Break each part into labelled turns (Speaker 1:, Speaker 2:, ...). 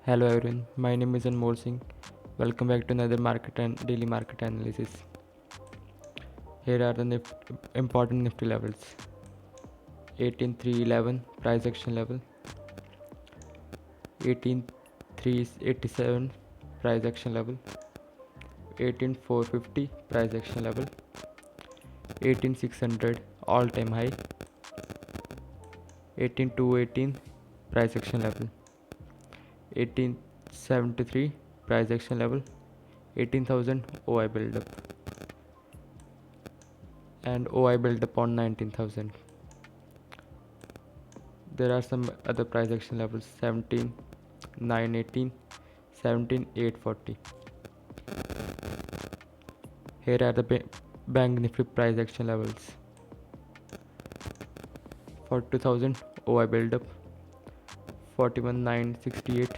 Speaker 1: Hello everyone, my name is Anmol Singh. Welcome back to another market and daily market analysis. Here are the important Nifty levels: 18,311 price action level, 18,387 price action level, 18,450 price action level, 18,600 all time high, 18,218 price action level, 1873 price action level, 18,000 OI build up, and OI build up on 19,000. There are some other price action levels: 17,918, 17,840. Here are the Bank Nifty price action levels: 42,000 OI build up, 41,968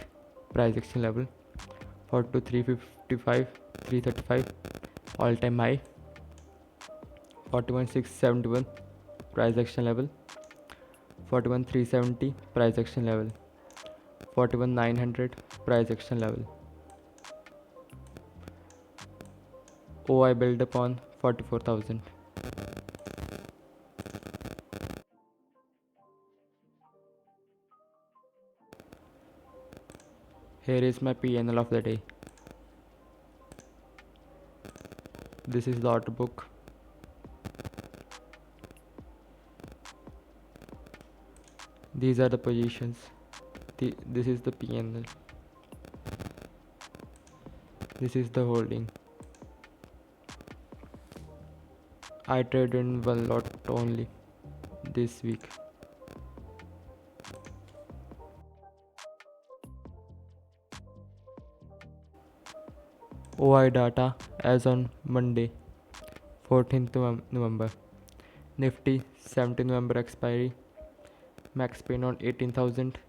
Speaker 1: price action level, 42,355, 335 all time high, 41,671 price action level, 41,370 price action level, 41,900 price action level. OI build up on 44,000. Here is my PNL of the day. This is the order book. These are the positions. This is the PNL. This is the holding. I trade in one lot only this week. OI data as on Monday, 14th November. Nifty 17th November expiry. Max pain on 18,000.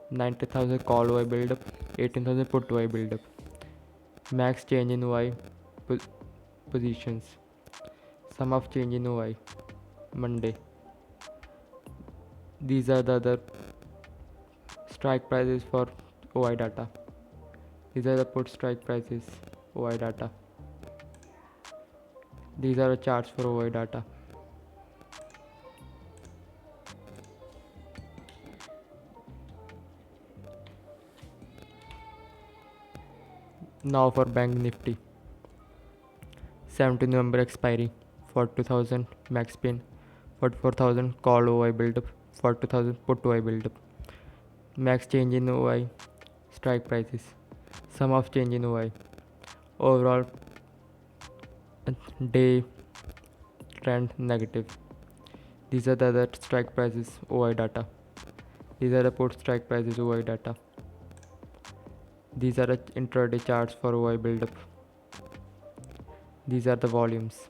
Speaker 1: 90,000 call OI build up. 18,000 put OI build up. Max change in OI positions. Sum of change in OI Monday. These are the other strike prices for OI data. These are the put strike prices OI data. These are the charts for OI data. Now for Bank Nifty. 17 November expiry. 42,000 max pin. 44,000 call OI build up. 42,000 put OI build up. Max change in OI strike prices. Sum of change in OI. Overall day trend negative. These are the other strike prices OI data. These are the put strike prices OI data. These are the intraday charts for OI buildup. These are the volumes.